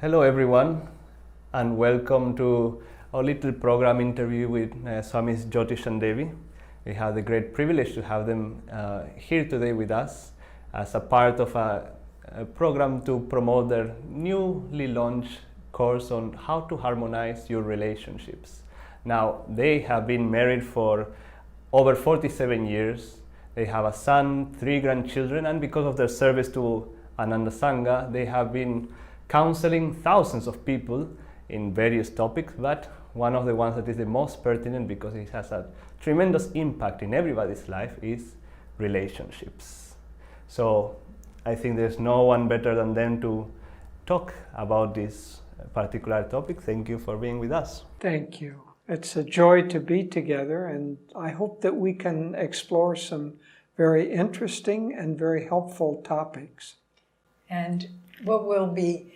Hello everyone, and welcome to our little program interview with Swamis Jyotish and Devi. We have the great privilege to have them here today with us as a part of a program to promote their newly launched course on how to harmonize your relationships. Now, they have been married for over 47 years. They have a son, 3 grandchildren, and because of their service to Ananda Sangha, they have been counseling thousands of people in various topics, but one of the ones that is the most pertinent because it has a tremendous impact in everybody's life is relationships. So I think there's no one better than them to talk about this particular topic. Thank you for being with us. Thank you. It's a joy to be together, and I hope that we can explore some very interesting and very helpful topics. And what we'll be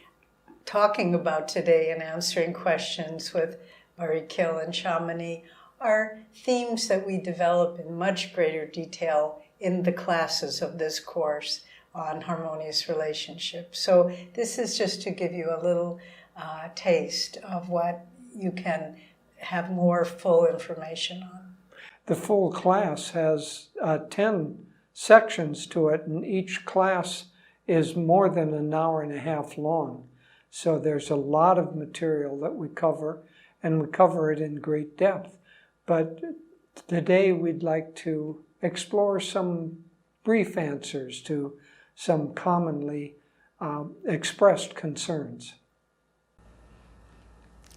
talking about today and answering questions with Barikil and Shamini are themes that we develop in much greater detail in the classes of this course on harmonious relationships. So this is just to give you a little taste of what you can have more full information on. The full class has 10 sections to it, and each class is more than an hour and a half long. So there's a lot of material that we cover, and we cover it in great depth. But today we'd like to explore some brief answers to some commonly expressed concerns.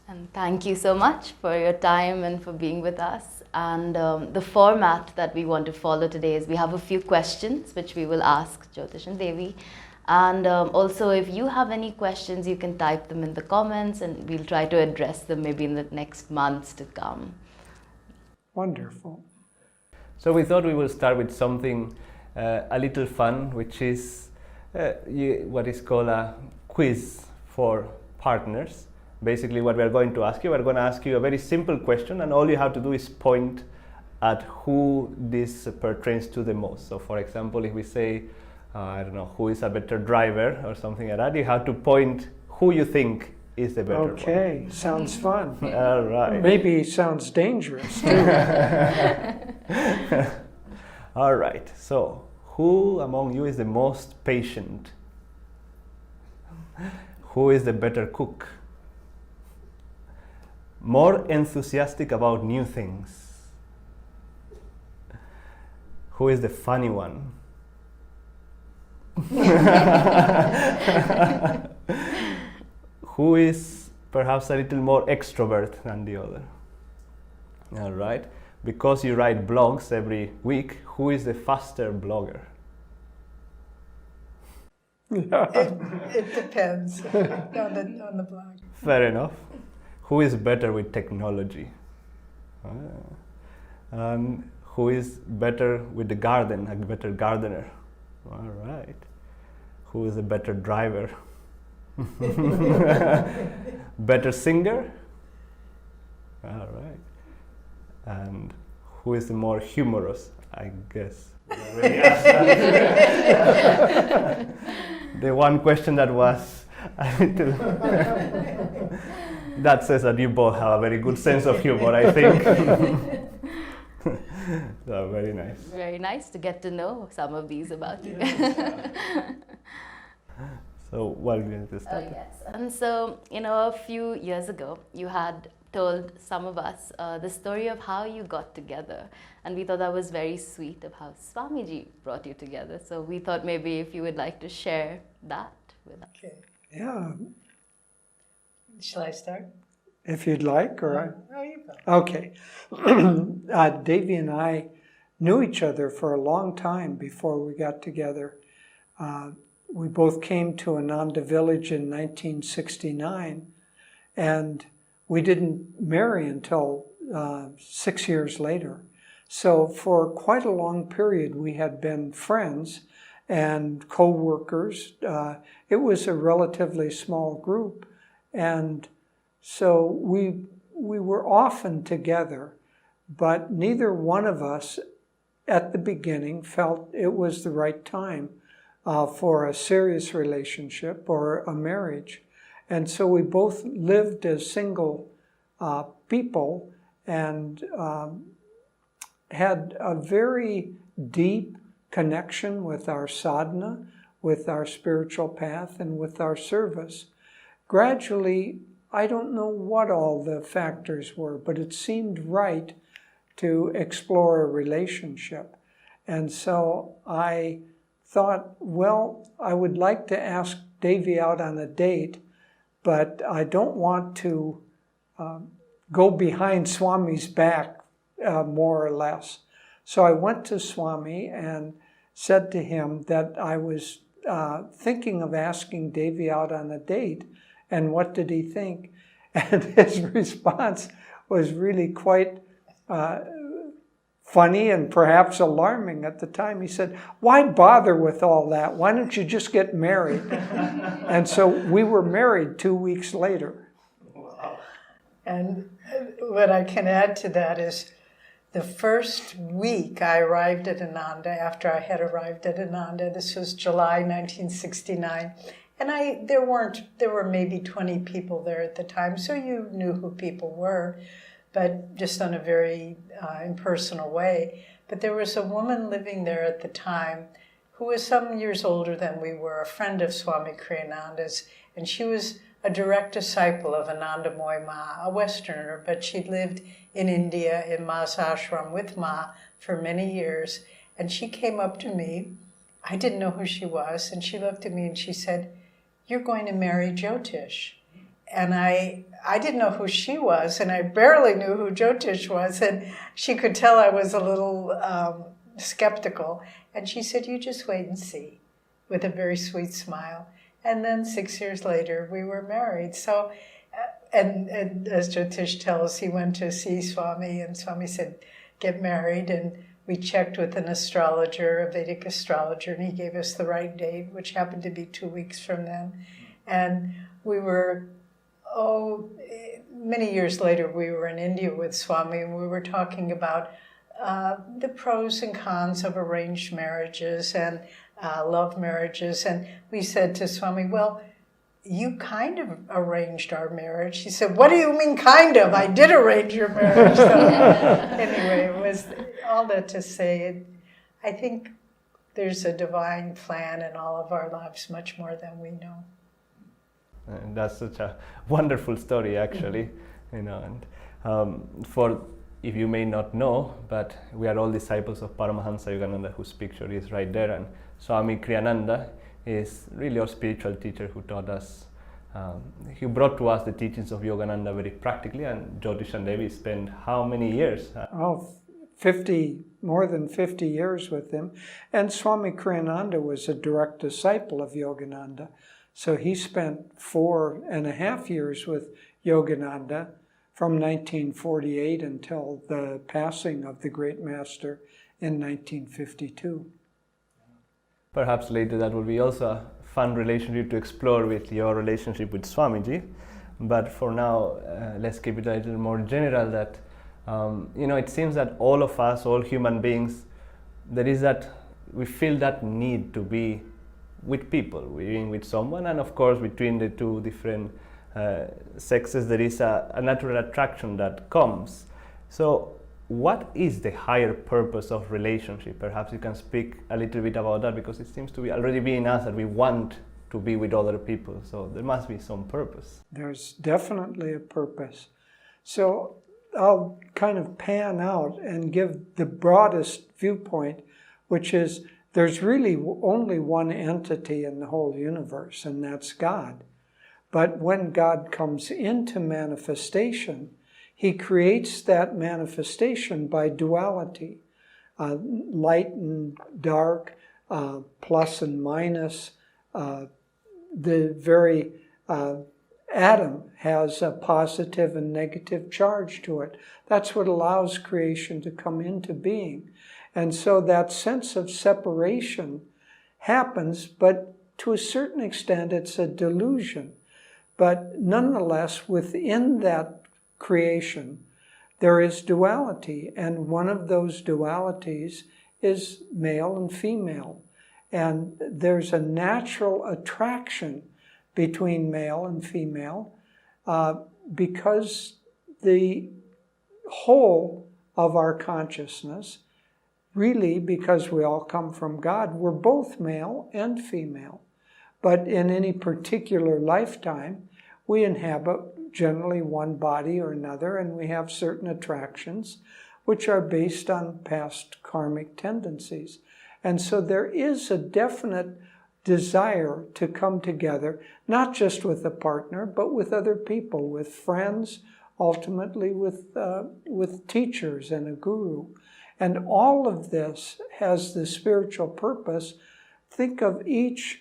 And thank you so much for your time and for being with us. And the format that we want to follow today is we have a few questions which we will ask Jyotish and Devi. And also, if you have any questions, you can type them in the comments and we'll try to address them maybe in the next months to come. Wonderful. So we thought we will start with something a little fun, which is what is called a quiz for partners. Basically, what we're going to ask you a very simple question, and all you have to do is point at who this pertains to the most. So, for example, if we say, I don't know, who is a better driver or something like that, you have to point who you think is the better one. Okay, sounds fun. All right. Maybe sounds dangerous too. All right. So, who among you is the most patient? Who is the better cook? More enthusiastic about new things? Who is the funny one? Who is perhaps a little more extrovert than the other? All right. Because you write blogs every week, who is the faster blogger? It depends on the blog. Fair enough. Who is better with technology? And who is better with the garden, a better gardener? All right. Who is a better driver? Better singer? All right. And who is the more humorous, I guess? The one question that was a little... that says that you both have a very good sense of humor, I think. So, very nice. Very nice to get to know some of these about you. So, what are we going to start? Yes. And so, a few years ago, you had told some of us the story of how you got together. And we thought that was very sweet of how Swamiji brought you together. So we thought maybe if you would like to share that with us. Okay. Yeah, Shall I start? if you'd like, or Oh, you go. Okay. Devi and I knew each other for a long time before we got together. We both came to Ananda Village in 1969, and we didn't marry until 6 years later. So for quite a long period, we had been friends and co-workers. It was a relatively small group, and so we were often together, but neither one of us at the beginning felt it was the right time for a serious relationship or a marriage. And so we both lived as single people and had a very deep connection with our sadhana, with our spiritual path, and with our service. Gradually, I don't know what all the factors were, but it seemed right to explore a relationship. And so I thought, well, I would like to ask Devi out on a date, but I don't want to go behind Swami's back, more or less. So I went to Swami and said to him that I was thinking of asking Devi out on a date, and what did he think? And his response was really quite funny and perhaps alarming at the time. He said, "Why bother with all that? Why don't you just get married?" And so we were married 2 weeks later. Wow. And what I can add to that is the first week I arrived at Ananda, after I had arrived at Ananda, this was July 1969, and there were maybe 20 people there at the time, so you knew who people were, but just on a very impersonal way. But there was a woman living there at the time who was some years older than we were, a friend of Swami Kriyananda's, and she was a direct disciple of Anandamoy Ma, a Westerner, but she'd lived in India in Ma's ashram with Ma for many years. And she came up to me. I didn't know who she was, and she looked at me and she said, "You're going to marry Jyotish." And I didn't know who she was, and I barely knew who Jyotish was, and she could tell I was a little skeptical. And she said, "You just wait and see," with a very sweet smile. And then 6 years later, we were married. So, and as Jyotish tells, he went to see Swami, and Swami said, "Get married." And we checked with an astrologer, a Vedic astrologer, and he gave us the right date, which happened to be 2 weeks from then. And we were, many years later, we were in India with Swami, and we were talking about the pros and cons of arranged marriages and love marriages. And we said to Swami, "Well, you kind of arranged our marriage." He said, "What do you mean kind of? I did arrange your marriage." So anyway, it was all that to say, I think there's a divine plan in all of our lives, much more than we know. And that's such a wonderful story, actually. And for, if you may not know, but we are all disciples of Paramahansa Yogananda, whose picture is right there, and Swami Kriyananda is really our spiritual teacher who taught us, he brought to us the teachings of Yogananda very practically, and Jyotish and Devi spent how many years? More than 50 years with him. And Swami Kriyananda was a direct disciple of Yogananda. So he spent 4.5 years with Yogananda from 1948 until the passing of the great master in 1952. Perhaps later that will be also a fun relationship to explore with your relationship with Swamiji. But for now, let's keep it a little more general that, it seems that all of us, all human beings, we feel that need to be with people, being with someone, and of course between the two different sexes there is a natural attraction that comes. So what is the higher purpose of relationship? Perhaps you can speak a little bit about that, because it seems to be already be in us that we want to be with other people, so there must be some purpose. There's definitely a purpose. So I'll kind of pan out and give the broadest viewpoint, which is there's really only one entity in the whole universe, and that's God. But when God comes into manifestation, he creates that manifestation by duality, light and dark, plus and minus. The very atom has a positive and negative charge to it. That's what allows creation to come into being. And so that sense of separation happens, but to a certain extent it's a delusion. But nonetheless, within that creation, there is duality, and one of those dualities is male and female. And there's a natural attraction between male and female, because the whole of our consciousness, really because we all come from God, we're both male and female. But in any particular lifetime, we inhabit generally one body or another, and we have certain attractions which are based on past karmic tendencies. And so there is a definite desire to come together, not just with a partner, but with other people, with friends, ultimately with teachers and a guru. And all of this has the spiritual purpose. Think of each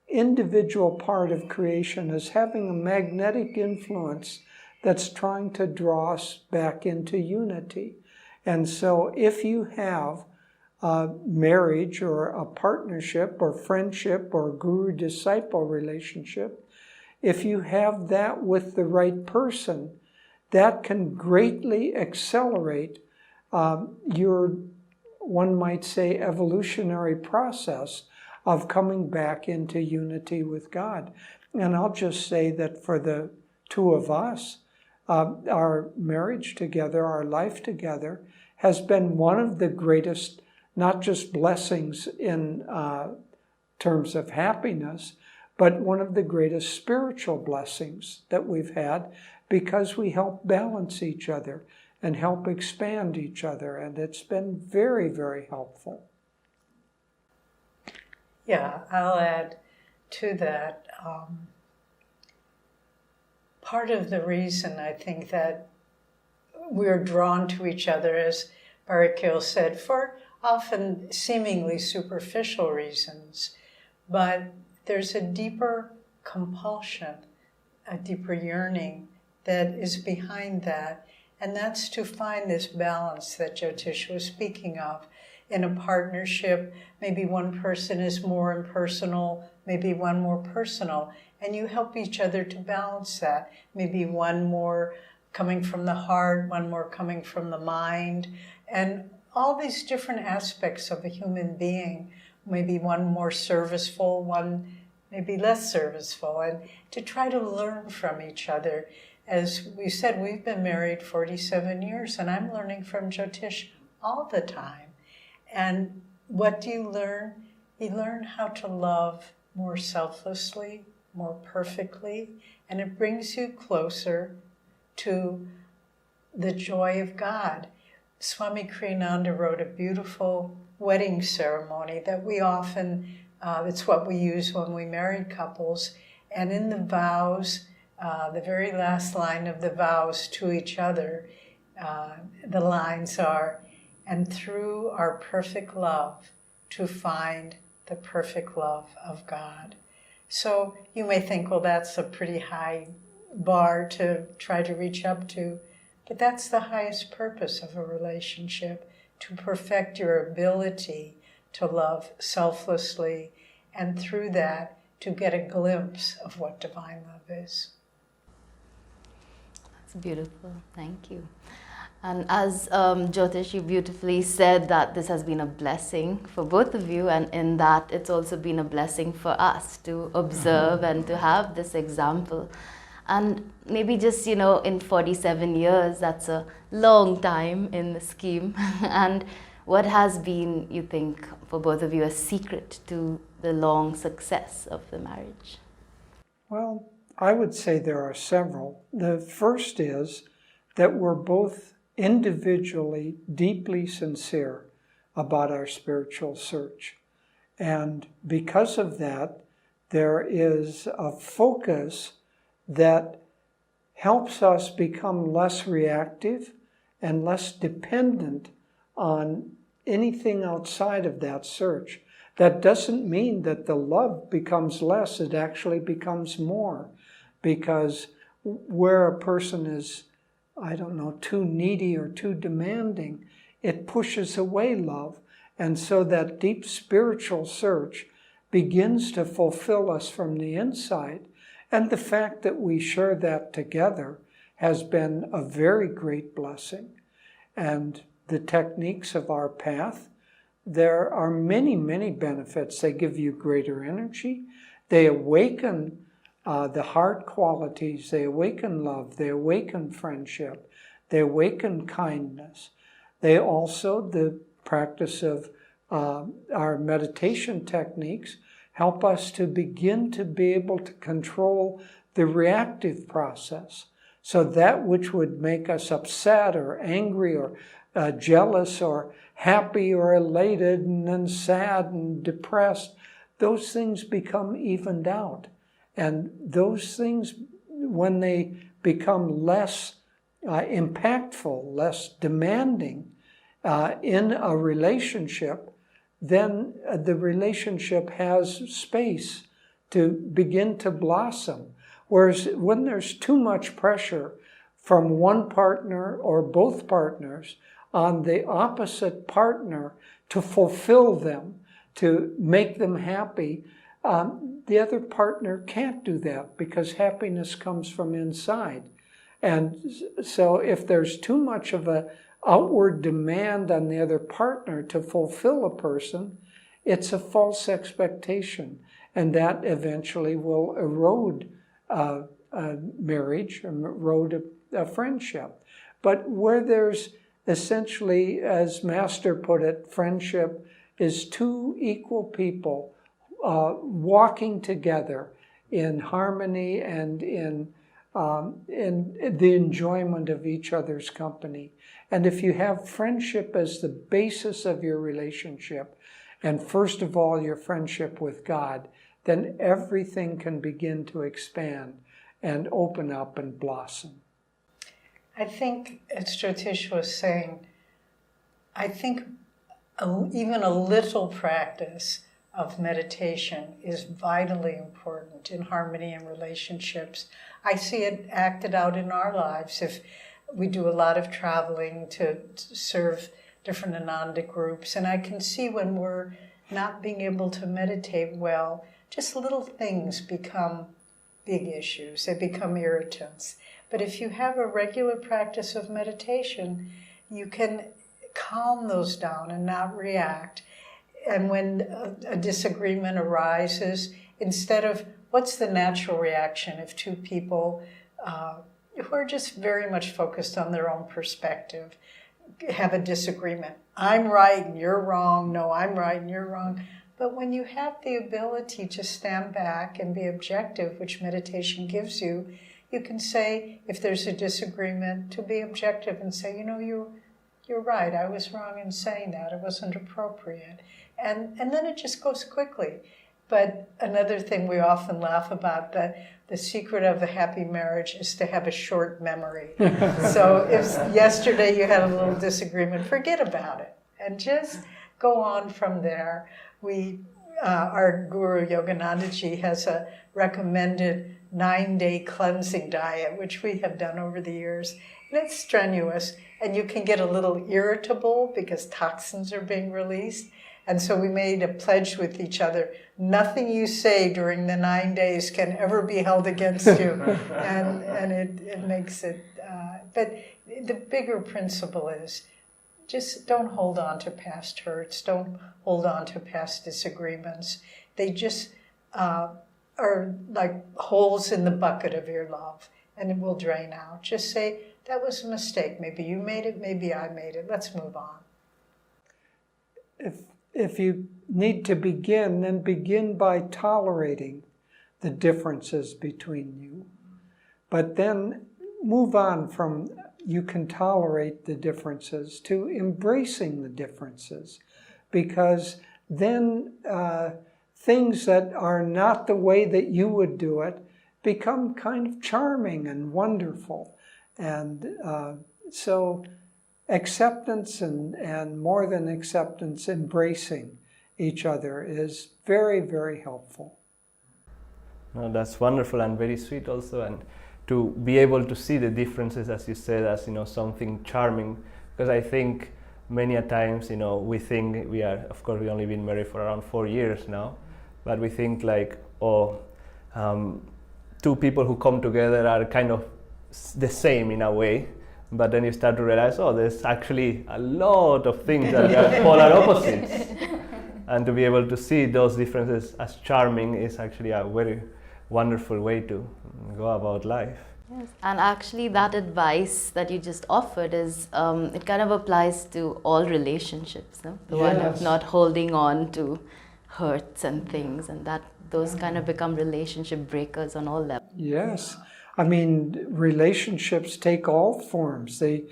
individual part of creation as having a magnetic influence that's trying to draw us back into unity. And so if you have a marriage or a partnership or friendship or guru-disciple relationship, if you have that with the right person, that can greatly accelerate your, one might say, evolutionary process of coming back into unity with God. And I'll just say that for the two of us, our marriage together, our life together, has been one of the greatest, not just blessings in terms of happiness, but one of the greatest spiritual blessings that we've had, because we help balance each other and help expand each other. And it's been very, very helpful. Yeah, I'll add to that. Part of the reason I think that we're drawn to each other, as Barikil said, for often seemingly superficial reasons, but there's a deeper compulsion, a deeper yearning that is behind that, and that's to find this balance that Jyotish was speaking of. In a partnership, maybe one person is more impersonal, maybe one more personal, and you help each other to balance that. Maybe one more coming from the heart, one more coming from the mind, and all these different aspects of a human being. Maybe one more serviceful, one maybe less serviceful, and to try to learn from each other. As we said, we've been married 47 years, and I'm learning from Jyotish all the time. And what do you learn? You learn how to love more selflessly, more perfectly, and it brings you closer to the joy of God. Swami Kriyananda wrote a beautiful wedding ceremony that we often, it's what we use when we marry couples. And in the vows, the very last line of the vows to each other, the lines are, "And through our perfect love to find the perfect love of God." So you may think, well, that's a pretty high bar to try to reach up to, but that's the highest purpose of a relationship, to perfect your ability to love selflessly, and through that to get a glimpse of what divine love is. That's beautiful. Thank you. And as Jyotish, you beautifully said that this has been a blessing for both of you, and in that it's also been a blessing for us to observe and to have this example. And maybe just, in 47 years, that's a long time in the scheme. And what has been, you think, for both of you, a secret to the long success of the marriage? Well, I would say there are several. The first is that we're both individually deeply sincere about our spiritual search. And because of that, there is a focus that helps us become less reactive and less dependent on anything outside of that search. That doesn't mean that the love becomes less, it actually becomes more, because where a person is, too needy or too demanding, it pushes away love. And so that deep spiritual search begins to fulfill us from the inside. And the fact that we share that together has been a very great blessing. And the techniques of our path, there are many, many benefits. They give you greater energy. They awaken the heart qualities, they awaken love, they awaken friendship, they awaken kindness. They also, the practice of our meditation techniques, help us to begin to be able to control the reactive process. So that which would make us upset or angry or jealous or happy or elated and then sad and depressed, those things become evened out. And those things, when they become less impactful, less demanding in a relationship, then the relationship has space to begin to blossom. Whereas when there's too much pressure from one partner or both partners on the opposite partner to fulfill them, to make them happy, the other partner can't do that because happiness comes from inside. And so if there's too much of an outward demand on the other partner to fulfill a person, it's a false expectation. And that eventually will erode a marriage, erode a friendship. But where there's essentially, as Master put it, friendship is two equal people walking together in harmony and in the enjoyment of each other's company. And if you have friendship as the basis of your relationship, and first of all your friendship with God, then everything can begin to expand and open up and blossom. I think, as Jyotish was saying, I think even a little practice of meditation is vitally important in harmony and relationships. I see it acted out in our lives. If we do a lot of traveling to serve different Ananda groups, and I can see when we're not being able to meditate well, just little things become big issues. They become irritants. But if you have a regular practice of meditation, you can calm those down and not react. And when a disagreement arises, instead of what's the natural reaction if two people who are just very much focused on their own perspective have a disagreement? I'm right and you're wrong. No, I'm right and you're wrong. But when you have the ability to stand back and be objective, which meditation gives you, you can say, if there's a disagreement, to be objective and say, you know, you're right, I was wrong in saying that, it wasn't appropriate. And then it just goes quickly. But another thing we often laugh about, that the secret of a happy marriage is to have a short memory. So if yesterday you had a little disagreement, forget about it and just go on from there. Our Guru Yoganandaji has a recommended 9-day cleansing diet, which we have done over the years. And it's strenuous, and you can get a little irritable because toxins are being released. And so we made a pledge with each other, nothing you say during the 9 days can ever be held against you. and it makes it, but the bigger principle is, just don't hold on to past hurts. Don't hold on to past disagreements. They just are like holes in the bucket of your love, and it will drain out. Just say, that was a mistake. Maybe you made it, maybe I made it. Let's move on. If you need to begin, then begin by tolerating the differences between you. But then move on from you can tolerate the differences to embracing the differences, because then things that are not the way that you would do it become kind of charming and wonderful. And so acceptance and more than acceptance, embracing each other is very, very helpful. No, that's wonderful and very sweet also, and to be able to see the differences, as you said, as something charming, because I think many a times we think we are, of course, we only been married for around 4 years now, but we think like, two people who come together are kind of the same in a way, but then you start to realize, there's actually a lot of things that are polar opposites. And to be able to see those differences as charming is actually a very, wonderful way to go about life. Yes, and actually that advice that you just offered is, it kind of applies to all relationships, no? The one of Yes. not holding on to hurts and things, and that those kind of become relationship breakers on all levels. Yes. I mean, relationships take all forms. They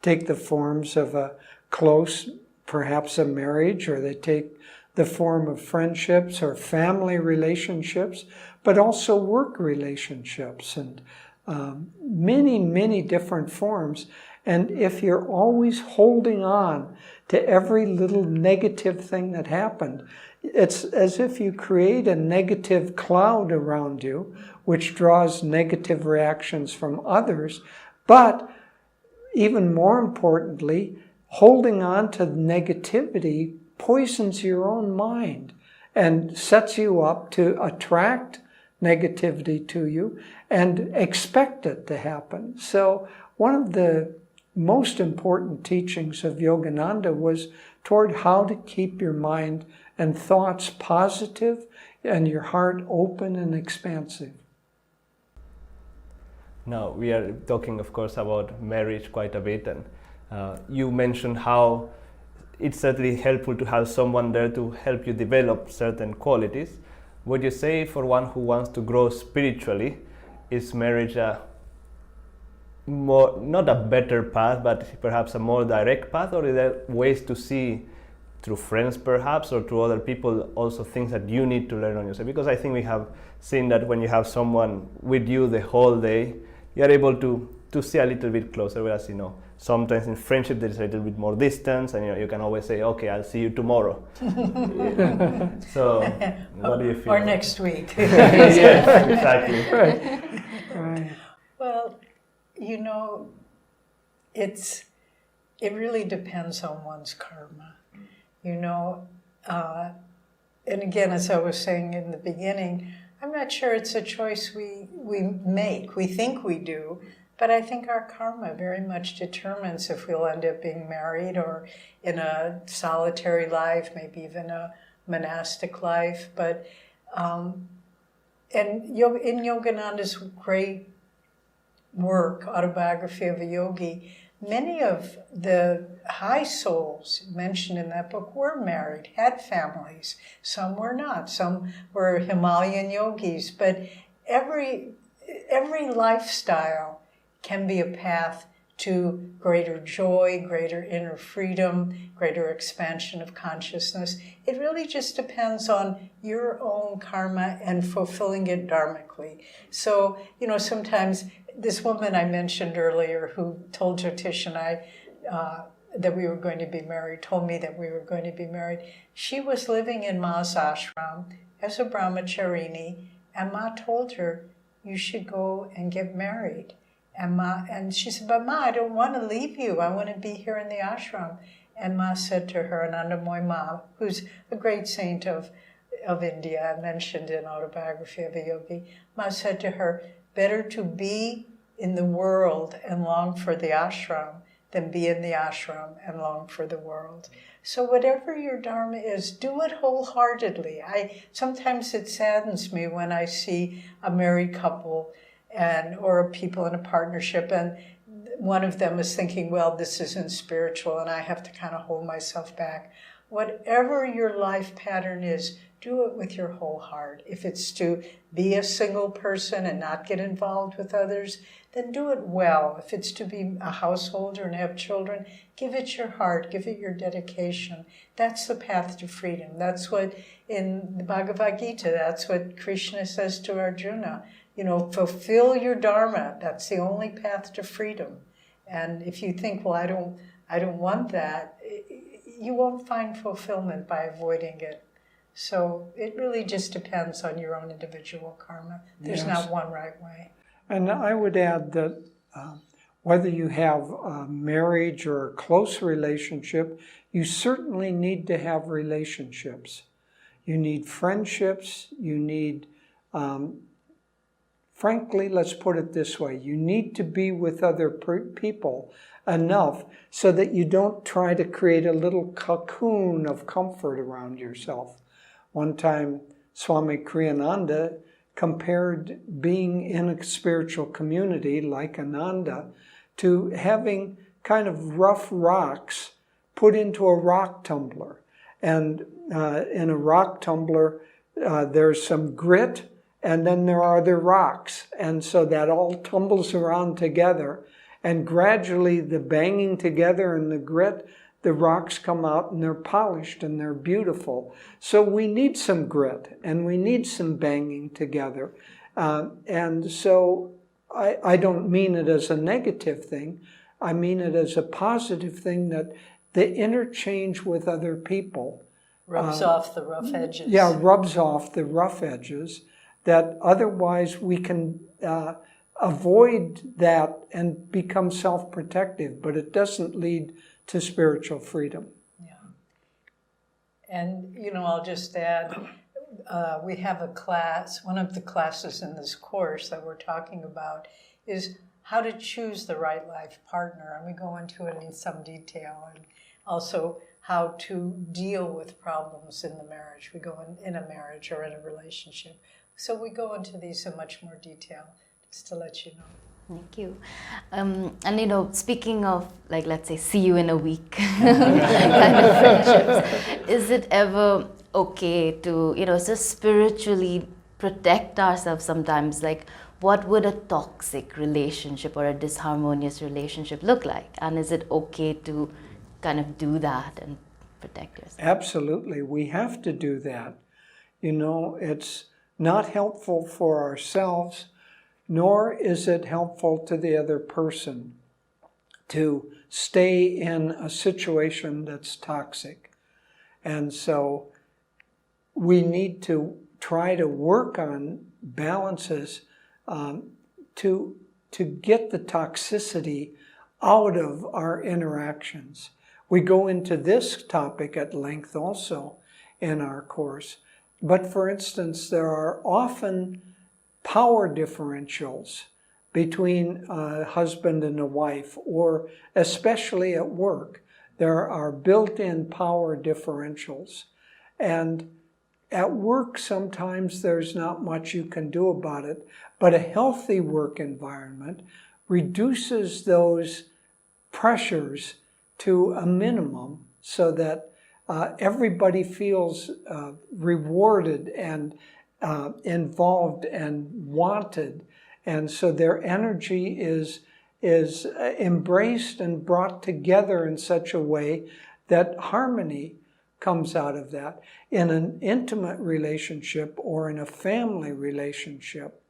take the forms of a close, perhaps a marriage, or they take the form of friendships or family relationships, but also work relationships, and many, many different forms. And if you're always holding on to every little negative thing that happened, it's as if you create a negative cloud around you, which draws negative reactions from others. But even more importantly, holding on to negativity poisons your own mind and sets you up to attract negativity to you and expect it to happen. So one of the most important teachings of Yogananda was toward how to keep your mind and thoughts positive and your heart open and expansive. Now, we are talking, of course, about marriage quite a bit, and you mentioned how it's certainly helpful to have someone there to help you develop certain qualities. Would you say for one who wants to grow spiritually, is marriage a more, not a better path, but perhaps a more direct path, or are there ways to see through friends perhaps, or through other people, also things that you need to learn on yourself? Because I think we have seen that when you have someone with you the whole day, you are able to see a little bit closer, whereas, sometimes in friendship there is a little bit more distance, and you can always say, okay, I'll see you tomorrow. So what do you feel? Or next week. Yes, exactly. Right. Well, it really depends on one's karma. And again, as I was saying in the beginning, I'm not sure it's a choice we make. We think we do, but I think our karma very much determines if we'll end up being married or in a solitary life, maybe even a monastic life. But and in Yogananda's great work, Autobiography of a Yogi, many of the high souls mentioned in that book were married, had families. Some were not. Some were Himalayan yogis. But every lifestyle can be a path to greater joy, greater inner freedom, greater expansion of consciousness. It really just depends on your own karma and fulfilling it dharmically. So, sometimes this woman I mentioned earlier who told Jyotish and I that we were going to be married, told me that we were going to be married. She was living in Ma's ashram as a brahmacharini, and Ma told her, you should go and get married. And she said, but Ma, I don't want to leave you. I want to be here in the ashram. And Ma said to her, Anandamoy Ma, who's a great saint of India, I mentioned in Autobiography of a Yogi, Ma said to her, better to be in the world and long for the ashram than be in the ashram and long for the world. So whatever your dharma is, do it wholeheartedly. Sometimes it saddens me when I see a married couple or people in a partnership, and one of them is thinking, well, this isn't spiritual, and I have to kind of hold myself back. Whatever your life pattern is, do it with your whole heart. If it's to be a single person and not get involved with others, then do it well. If it's to be a householder and have children, give it your heart, give it your dedication. That's the path to freedom. That's what, in the Bhagavad Gita, that's what Krishna says to Arjuna. Fulfill your dharma. That's the only path to freedom. And if you think, well, I don't want that, you won't find fulfillment by avoiding it. So it really just depends on your own individual karma. There's not one right way. And I would add that whether you have a marriage or a close relationship, you certainly need to have relationships. You need friendships. You need, frankly, let's put it this way, you need to be with other people enough so that you don't try to create a little cocoon of comfort around yourself. One time, Swami Kriyananda compared being in a spiritual community like Ananda to having kind of rough rocks put into a rock tumbler. And in a rock tumbler, there's some grit, and then there are the rocks. And so that all tumbles around together. And gradually the banging together and the grit, the rocks come out and they're polished and they're beautiful. So we need some grit and we need some banging together. And so I don't mean it as a negative thing. I mean it as a positive thing, that the interchange with other people rubs off the rough edges. Yeah, rubs off the rough edges, that otherwise we can avoid that and become self-protective, but it doesn't lead to spiritual freedom. Yeah. And, I'll just add, we have a class, one of the classes in this course that we're talking about is how to choose the right life partner. And we go into it in some detail, and also how to deal with problems in the marriage. We go in a marriage or in a relationship. So we go into these in much more detail, just to let you know. Thank you. And speaking of, like, let's say, see you in a week kind of friendships, is it ever okay to, just spiritually protect ourselves sometimes? Like, what would a toxic relationship or a disharmonious relationship look like? And is it okay to kind of do that and protect yourself? Absolutely. We have to do that. It's not helpful for ourselves, nor is it helpful to the other person to stay in a situation that's toxic. And so we need to try to work on balances to get the toxicity out of our interactions. We go into this topic at length also in our course. But for instance, there are often power differentials between a husband and a wife, or especially at work. There are built-in power differentials. And at work, sometimes there's not much you can do about it, but a healthy work environment reduces those pressures to a minimum so that everybody feels rewarded and involved and wanted. And so their energy is embraced and brought together in such a way that harmony comes out of that. In an intimate relationship or in a family relationship,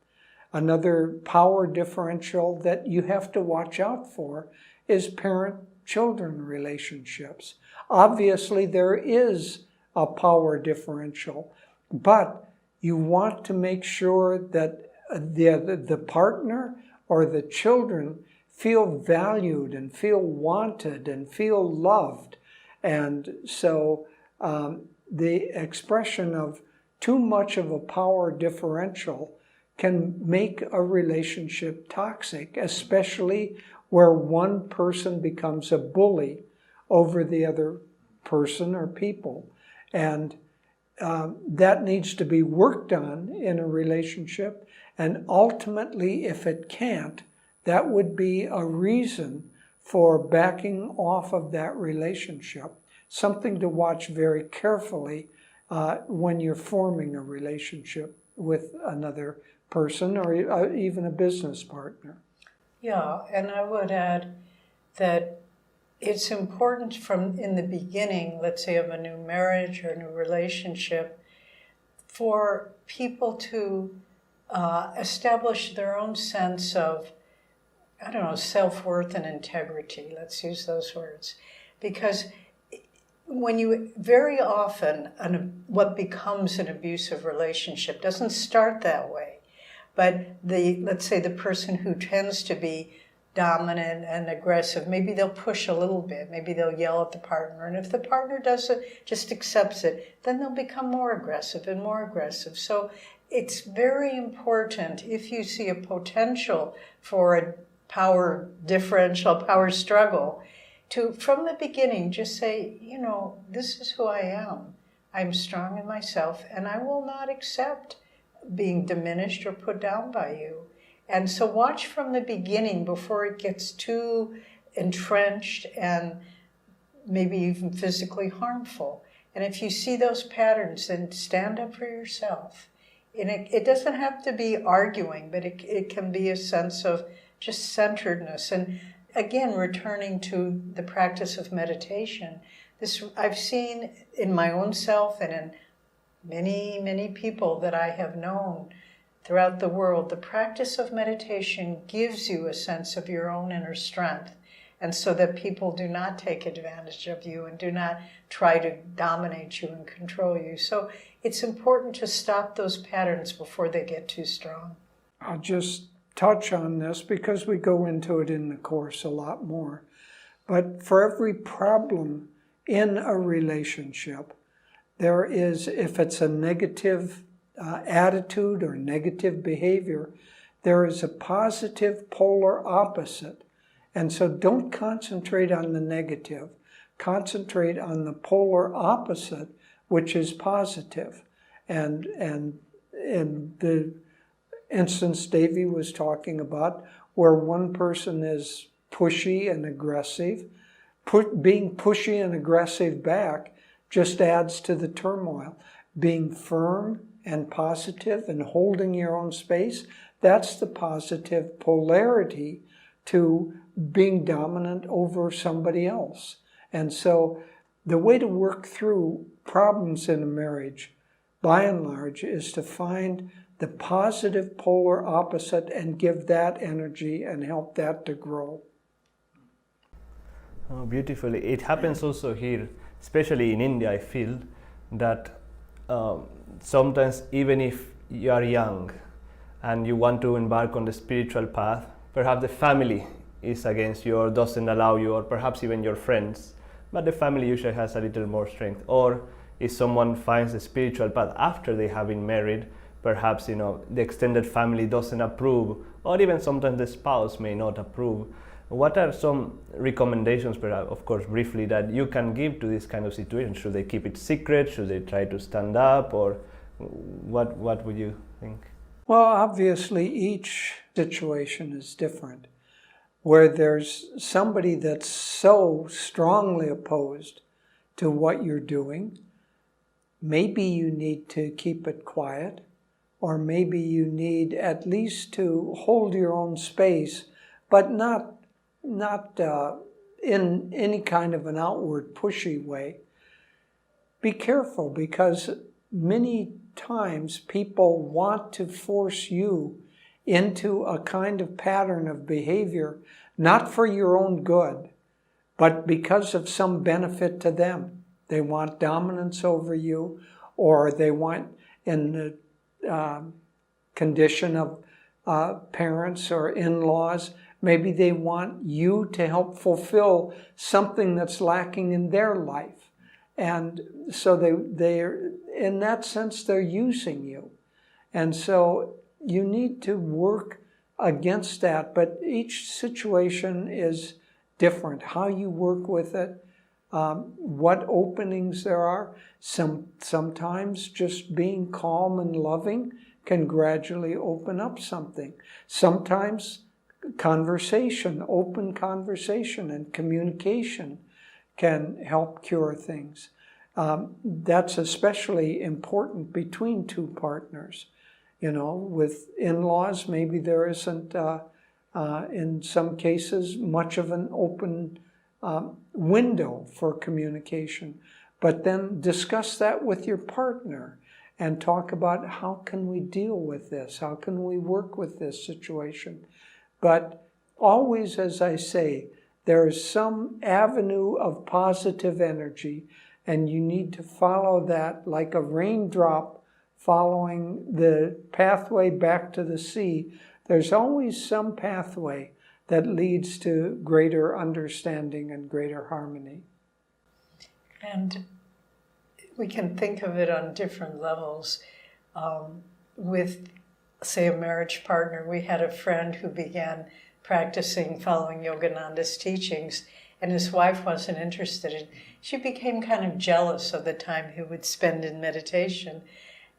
another power differential that you have to watch out for is parent-children relationships. Obviously, there is a power differential, but you want to make sure that the partner or the children feel valued and feel wanted and feel loved. And so the expression of too much of a power differential can make a relationship toxic, especially where one person becomes a bully over the other person or people. And that needs to be worked on in a relationship. And ultimately, if it can't, that would be a reason for backing off of that relationship. Something to watch very carefully when you're forming a relationship with another person or even a business partner. Yeah, and I would add that it's important from in the beginning, let's say of a new marriage or a new relationship, for people to establish their own sense of, self-worth and integrity. Let's use those words. Because when you, very often, what becomes an abusive relationship doesn't start that way. But let's say the person who tends to be dominant and aggressive, maybe they'll push a little bit, maybe they'll yell at the partner, and if the partner does it, just accepts it, then they'll become more aggressive and more aggressive. So it's very important, if you see a potential for a power differential, power struggle, to, from the beginning, just say, this is who I am. I'm strong in myself, and I will not accept being diminished or put down by you. And so watch from the beginning before it gets too entrenched and maybe even physically harmful. And if you see those patterns, then stand up for yourself. And it doesn't have to be arguing, but it can be a sense of just centeredness. And again, returning to the practice of meditation, this I've seen in my own self and in many, many people that I have known throughout the world. The practice of meditation gives you a sense of your own inner strength, and so that people do not take advantage of you and do not try to dominate you and control you. So it's important to stop those patterns before they get too strong. I'll just touch on this because we go into it in the course a lot more. But for every problem in a relationship, there is, if it's a negative attitude or negative behavior, there is a positive polar opposite. And so don't concentrate on the negative. Concentrate on the polar opposite, which is positive. And in the instance Devi was talking about, where one person is pushy and aggressive, being pushy and aggressive back just adds to the turmoil. Being firm and positive and holding your own space, that's the positive polarity to being dominant over somebody else. And so the way to work through problems in a marriage, by and large, is to find the positive polar opposite and give that energy and help that to grow. Oh, beautifully. It happens also here, especially in India, I feel that sometimes even if you are young and you want to embark on the spiritual path, perhaps the family is against you or doesn't allow you, or perhaps even your friends, but the family usually has a little more strength. Or if someone finds the spiritual path after they have been married, perhaps the extended family doesn't approve, or even sometimes the spouse may not approve. What are some recommendations, perhaps, of course, briefly, that you can give to this kind of situation? Should they keep it secret? Should they try to stand up? Or what would you think? Well, obviously, each situation is different. Where there's somebody that's so strongly opposed to what you're doing, maybe you need to keep it quiet, or maybe you need at least to hold your own space, but not in any kind of an outward pushy way. Be careful, because many times people want to force you into a kind of pattern of behavior, not for your own good, but because of some benefit to them. They want dominance over you, or they want, in the condition of parents or in-laws, maybe they want you to help fulfill something that's lacking in their life. And so they're in that sense, they're using you. And so you need to work against that, but each situation is different. How you work with it, what openings there are. Sometimes just being calm and loving can gradually open up something. Sometimes conversation, open conversation and communication can help cure things. That's especially important between two partners. With in-laws, maybe there isn't, in some cases, much of an open window for communication. But then discuss that with your partner and talk about how can we deal with this? How can we work with this situation? But always, as I say, there is some avenue of positive energy, and you need to follow that like a raindrop following the pathway back to the sea. There's always some pathway that leads to greater understanding and greater harmony. And we can think of it on different levels. With, say, a marriage partner, we had a friend who began practicing following Yogananda's teachings, and his wife wasn't interested. She became kind of jealous of the time he would spend in meditation.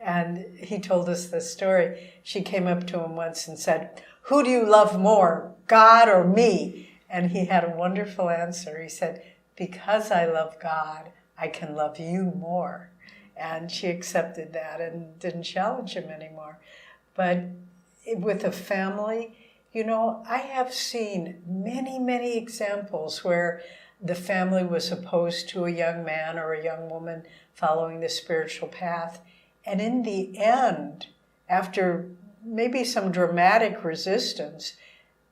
And he told us this story. She came up to him once and said, "Who do you love more, God or me?" And he had a wonderful answer. He said, "Because I love God, I can love you more." And she accepted that and didn't challenge him anymore. But with a family, you know, I have seen many, many examples where the family was opposed to a young man or a young woman following the spiritual path. And in the end, after maybe some dramatic resistance,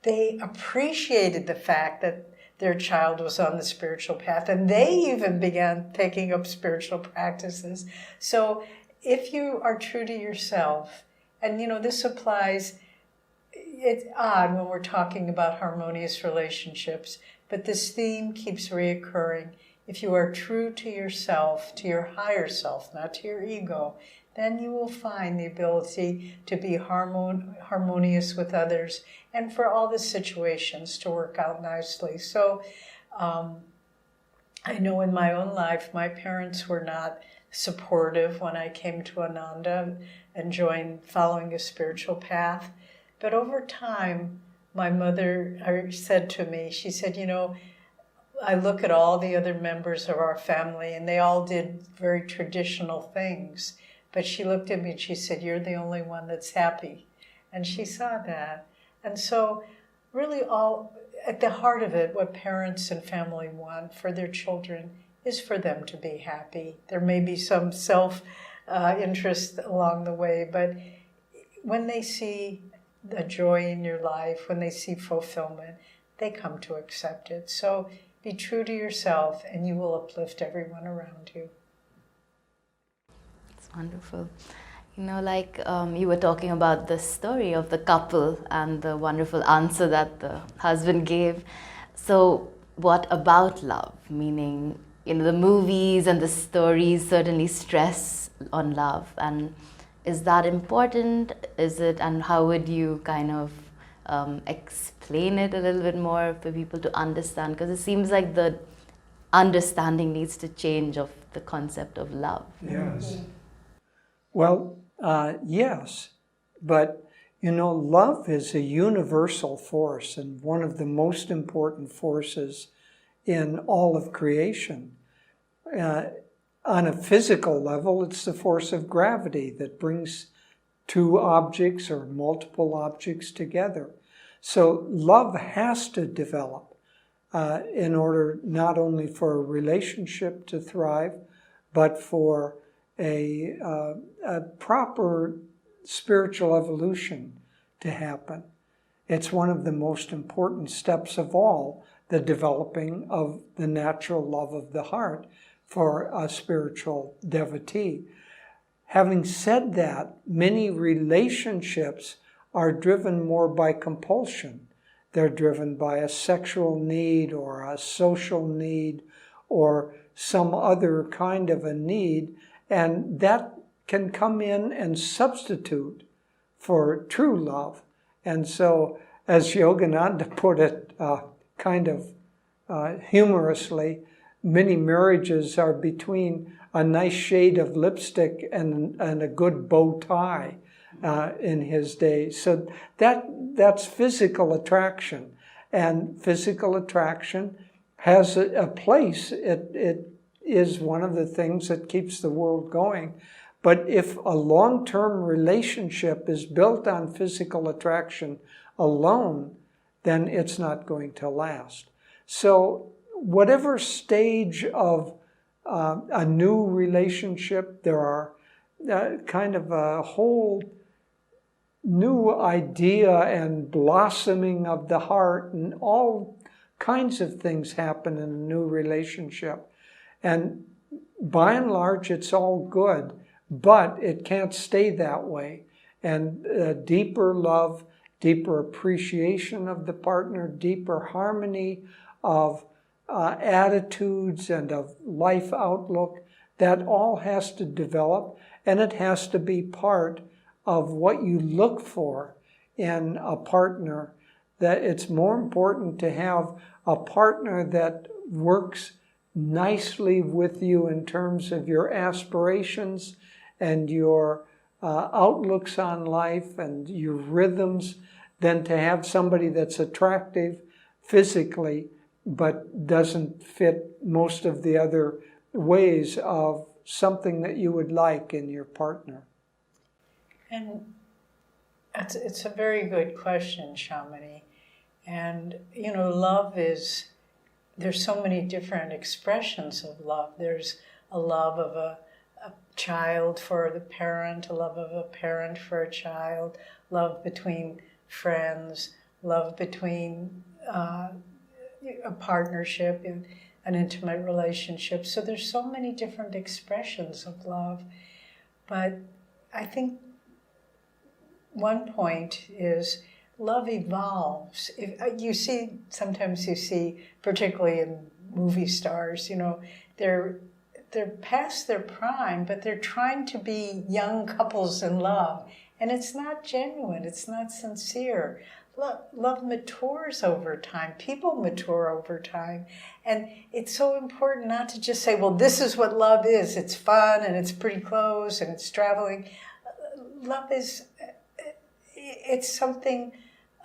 they appreciated the fact that their child was on the spiritual path, and they even began taking up spiritual practices. So if you are true to yourself, and you know, this applies, it's odd when we're talking about harmonious relationships, but this theme keeps reoccurring. If you are true to yourself, to your higher self, not to your ego, then you will find the ability to be harmonious with others and for all the situations to work out nicely. So I know in my own life, my parents were not supportive when I came to Ananda and joined following a spiritual path. But over time, my mother said to me, she said, you know, I look at all the other members of our family and they all did very traditional things. But she looked at me and she said, "You're the only one that's happy." And she saw that. And so really all at the heart of it, what parents and family want for their children is for them to be happy. There may be some self-interest along the way, but when they see the joy in your life, when they see fulfillment, they come to accept it. So be true to yourself and you will uplift everyone around you. It's wonderful. You know, like you were talking about the story of the couple and the wonderful answer that the husband gave. So what about love? Meaning, you know, the movies and the stories certainly stress on love. And is that important? Is it, and how would you kind of explain it a little bit more for people to understand? Because it seems like the understanding needs to change of the concept of love. Yes. Well, yes, but you know, love is a universal force and one of the most important forces in all of creation. On a physical level, it's the force of gravity that brings two objects or multiple objects together. So love has to develop in order not only for a relationship to thrive, but for a proper spiritual evolution to happen. It's one of the most important steps of all, the developing of the natural love of the heart for a spiritual devotee. Having said that, many relationships are driven more by compulsion. They're driven by a sexual need or a social need or some other kind of a need, and that can come in and substitute for true love. And so, as Yogananda put it kind of humorously, many marriages are between a nice shade of lipstick and a good bow tie in his day. So that's physical attraction. And physical attraction has a place. It is one of the things that keeps the world going. But if a long-term relationship is built on physical attraction alone, then it's not going to last. So whatever stage of a new relationship, there are kind of a whole new idea and blossoming of the heart, and all kinds of things happen in a new relationship. And by and large, it's all good, but it can't stay that way. And deeper love, deeper appreciation of the partner, deeper harmony of attitudes and of life outlook, that all has to develop, and it has to be part of what you look for in a partner. That it's more important to have a partner that works nicely with you in terms of your aspirations and your outlooks on life and your rhythms than to have somebody that's attractive physically but doesn't fit most of the other ways of something that you would like in your partner. And it's a very good question, Shamini. And, love is, there's so many different expressions of love. There's a love of a child for the parent, a love of a parent for a child, love between friends, love between a partnership, an intimate relationship. So there's so many different expressions of love. But I think one point is love evolves. Sometimes you see, particularly in movie stars, they're past their prime, but they're trying to be young couples in love. And it's not genuine, it's not sincere. Love matures over time. People mature over time. And it's so important not to just say, well, this is what love is. It's fun and it's pretty close and it's traveling. Love it's something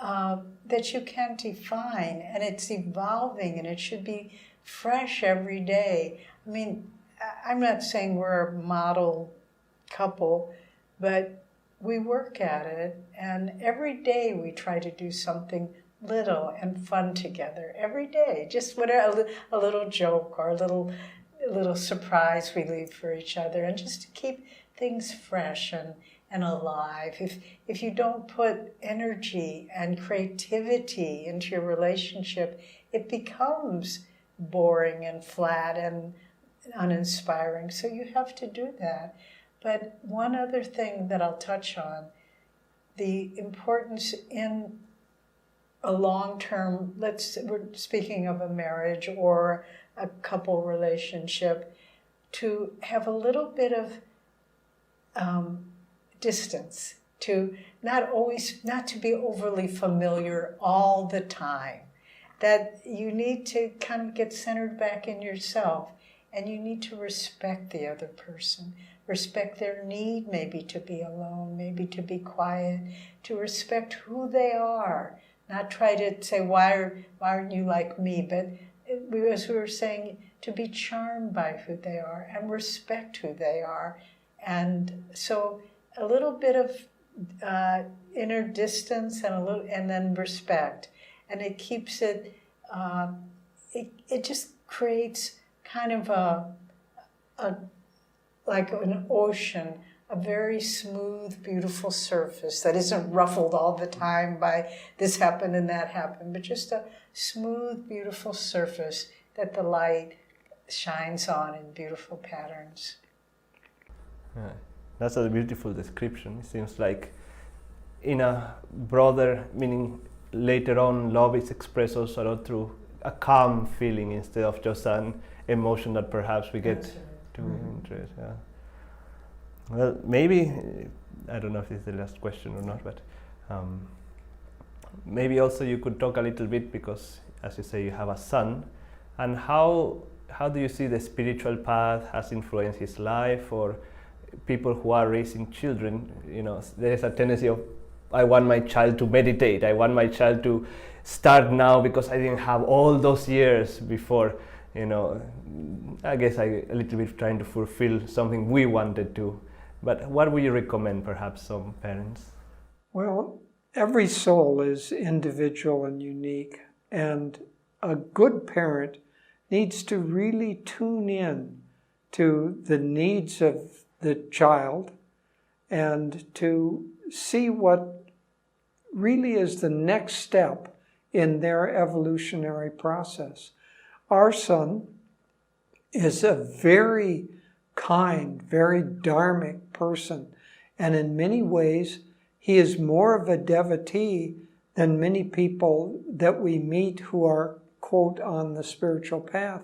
that you can't define, and it's evolving, and it should be fresh every day. I mean, I'm not saying we're a model couple, but we work at it, and every day we try to do something little and fun together. Every day, just whatever, a little joke or a little surprise we leave for each other, and just to keep things fresh and alive. If you don't put energy and creativity into your relationship, it becomes boring and flat and uninspiring. So you have to do that. But one other thing that I'll touch on, the importance in a long-term, we're speaking of a marriage or a couple relationship, to have a little bit of distance, to not to be overly familiar all the time, that you need to kind of get centered back in yourself, and you need to respect the other person, respect their need maybe to be alone, maybe to be quiet, to respect who they are, not try to say, why aren't you like me, but as we were saying, to be charmed by who they are and respect who they are. And so a little bit of inner distance and then respect, and it keeps it. It just creates kind of like an ocean, a very smooth, beautiful surface that isn't ruffled all the time by this happened and that happened, but just a smooth, beautiful surface that the light shines on in beautiful patterns. Yeah. That's a beautiful description. It seems like in a broader meaning, later on, love is expressed also a lot through a calm feeling instead of just an emotion that perhaps we get too into it. Yeah. Well, maybe, I don't know if this is the last question or not, but maybe also you could talk a little bit, because as you say, you have a son, and how do you see the spiritual path has influenced his life, or people who are raising children? There's a tendency of, I want my child to meditate, I want my child to start now because I didn't have all those years before. I guess a little bit trying to fulfill something we wanted to. But what would you recommend, perhaps, some parents? Well, every soul is individual and unique, and a good parent needs to really tune in to the needs of the child and to see what really is the next step in their evolutionary process. Our son is a very kind, very dharmic person, and in many ways he is more of a devotee than many people that we meet who are, quote, on the spiritual path.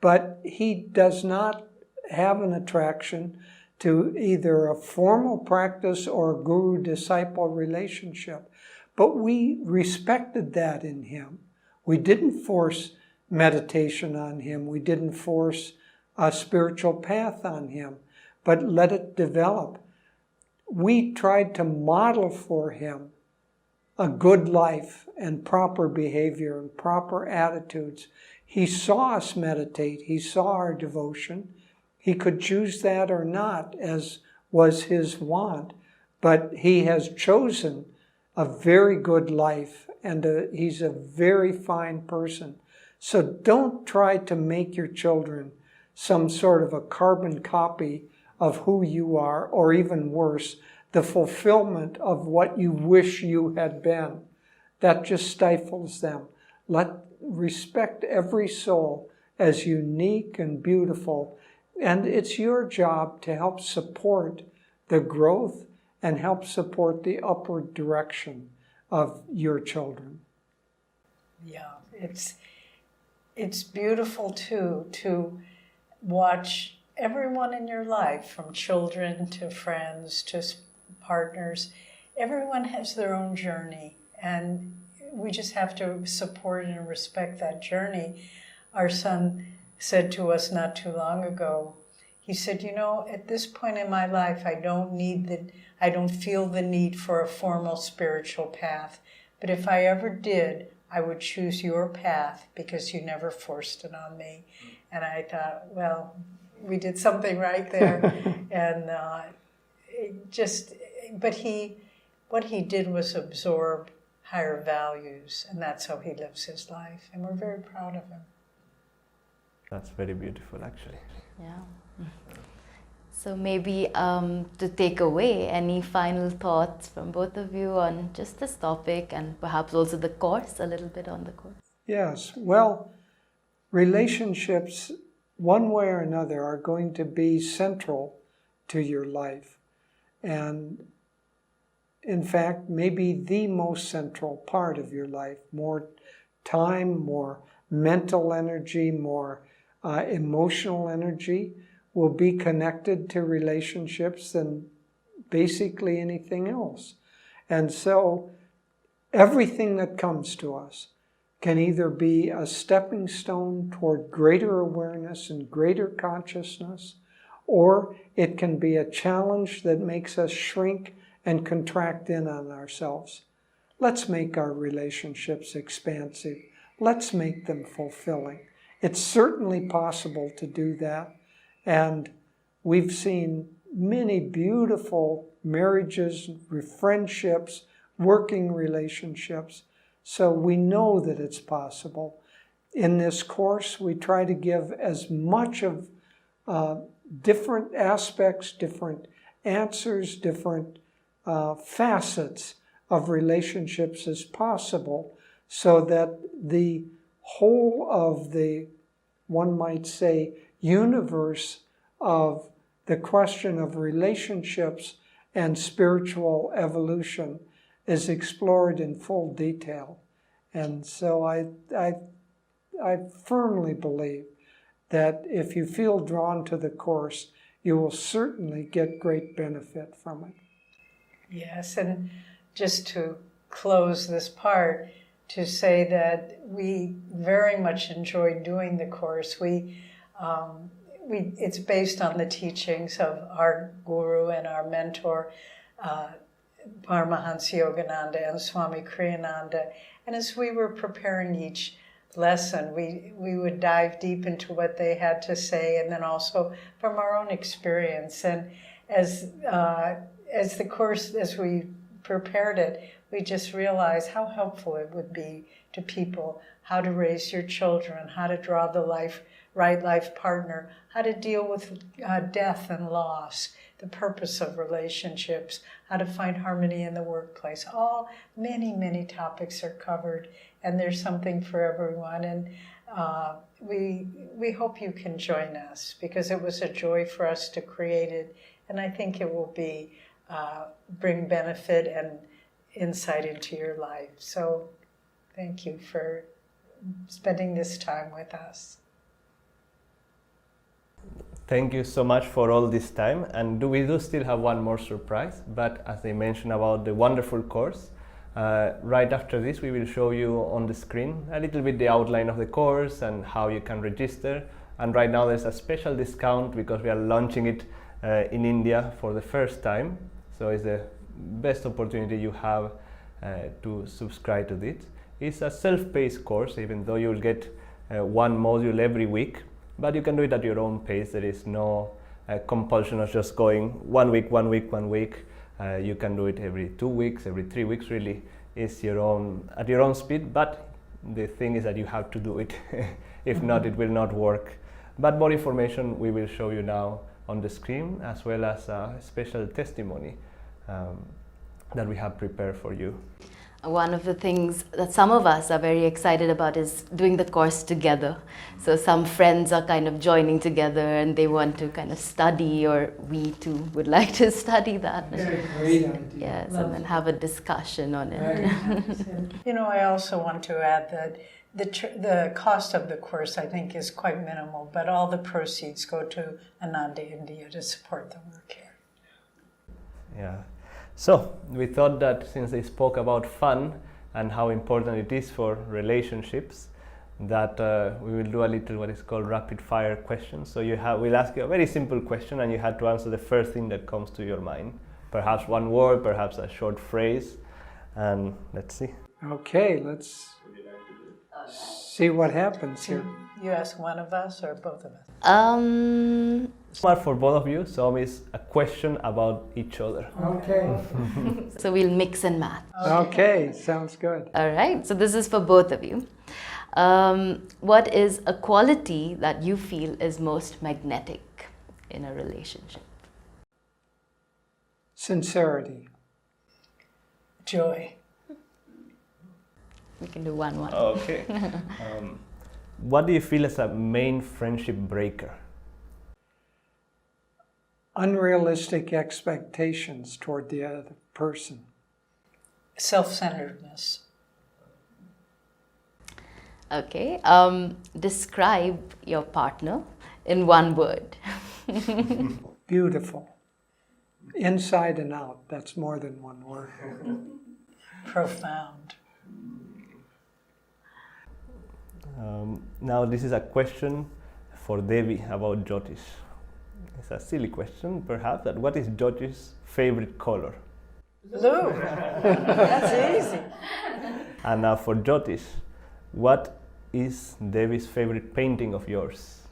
But he does not have an attraction to either a formal practice or a guru-disciple relationship. But we respected that in him. We didn't force meditation on him. We didn't force a spiritual path on him, but let it develop. we tried to model for him a good life and proper behavior and proper attitudes. He saw us meditate. He saw our devotion. He could choose that or not, as was his want, but he has chosen a very good life, and he's a very fine person. So don't try to make your children some sort of a carbon copy of who you are, or even worse, the fulfillment of what you wish you had been. That just stifles them. Respect every soul as unique and beautiful, and it's your job to help support the growth and help support the upward direction of your children. Yeah, it's beautiful too to watch everyone in your life, from children to friends to partners. Everyone has their own journey, and we just have to support and respect that journey. Our son said to us not too long ago, he said, at this point in my life, I don't feel the need for a formal spiritual path. But if I ever did, I would choose your path because you never forced it on me. And I thought, well, we did something right there. And what he did was absorb higher values, and that's how he lives his life. And we're very proud of him. That's very beautiful, actually. Yeah. So maybe to take away, any final thoughts from both of you on just this topic, and perhaps also the course, a little bit on the course? Yes, well, relationships, one way or another, are going to be central to your life. And in fact, maybe the most central part of your life. More time, more mental energy, more emotional energy will be connected to relationships than basically anything else. And so everything that comes to us can either be a stepping stone toward greater awareness and greater consciousness, or it can be a challenge that makes us shrink and contract in on ourselves. Let's make our relationships expansive. Let's make them fulfilling. It's certainly possible to do that. And we've seen many beautiful marriages, friendships, working relationships. So we know that it's possible. In this course, we try to give as much of different aspects, different answers, different facets of relationships as possible, so that the whole of the, one might say, universe of the question of relationships and spiritual evolution is explored in full detail. And so I firmly believe that if you feel drawn to the course, you will certainly get great benefit from it. Yes, and just to close this part, to say that we very much enjoyed doing the course. It's based on the teachings of our guru and our mentor, Paramahansa Yogananda and Swami Kriyananda. And as we were preparing each lesson, we would dive deep into what they had to say, and then also from our own experience. And as the course, as we prepared it, we just realized how helpful it would be to people, how to raise your children, how to draw the right life partner, how to deal with death and loss, the purpose of relationships, how to find harmony in the workplace. Many, many topics are covered, and there's something for everyone. And we hope you can join us, because it was a joy for us to create it, and I think it will bring benefit and insight into your life. So thank you for spending this time with us. Thank you so much for all this time, and we do still have one more surprise, but as I mentioned about the wonderful course, right after this we will show you on the screen a little bit the outline of the course and how you can register. And right now there's a special discount because we are launching it in India for the first time. So it's the best opportunity you have to subscribe to this. It's a self-paced course, even though you'll get one module every week, but you can do it at your own pace. There is no compulsion of just going 1 week, 1 week, 1 week. You can do it every 2 weeks, every 3 weeks. Really, it's at your own speed. But the thing is that you have to do it. If not, it will not work. But more information we will show you now on the screen, as well as a special testimony that we have prepared for you. One of the things that some of us are very excited about is doing the course together. So some friends are kind of joining together and they want to kind of study, or we too would like to study that. Great idea. Yes, and then have a discussion on it. You know, I also want to add that the cost of the course, I think, is quite minimal, but all the proceeds go to Ananda India to support the work here. Yeah. So we thought that since they spoke about fun and how important it is for relationships, that we will do a little what is called rapid fire questions. So we'll ask you a very simple question, and you have to answer the first thing that comes to your mind. Perhaps one word, perhaps a short phrase, and let's see. Okay, let's see what happens here. You ask one of us or both of us? Smart for both of you, so it's a question about each other. Okay. So we'll mix and match. Okay, sounds good. All right, so this is for both of you. What is a quality that you feel is most magnetic in a relationship? Sincerity. Joy. We can do one. Okay. What do you feel is a main friendship breaker? Unrealistic expectations toward the other person. Self-centeredness. Okay, describe your partner in one word. Beautiful. Inside and out, that's more than one word. Profound. Now this is a question for Devi about Jyotish. It's a silly question, perhaps, that what is Jyotish's favorite color? Blue. That's easy. And now for Jyotish, what is Devi's favorite painting of yours?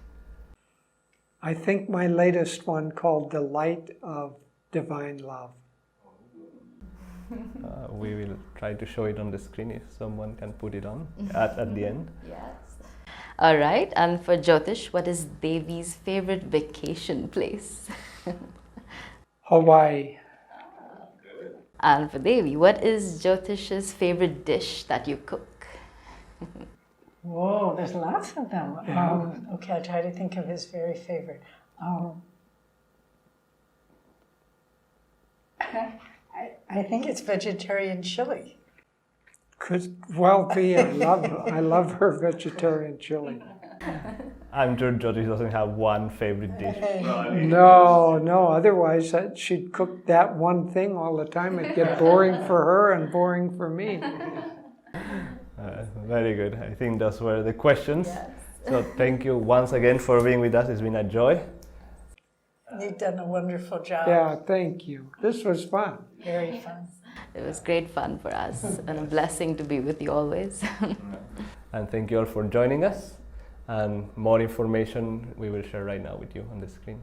I think my latest one, called The Light of Divine Love. We will try to show it on the screen if someone can put it on at the end. Yes. All right, and for Jyotish, what is Devi's favorite vacation place? Hawaii. And for Devi, what is Jyotish's favorite dish that you cook? Whoa, there's lots of them. Okay, I'll try to think of his very favorite. I think it's vegetarian chili. Could well be. I love her vegetarian chili. I'm sure Jyotish doesn't have one favorite dish. No. Otherwise, she'd cook that one thing all the time. It'd get boring for her and boring for me. Very good. I think those were the questions. Yes. So thank you once again for being with us. It's been a joy. You've done a wonderful job. Yeah, thank you. This was fun. Very fun. It was great fun for us and a blessing to be with you always. And thank you all for joining us. And more information we will share right now with you on the screen.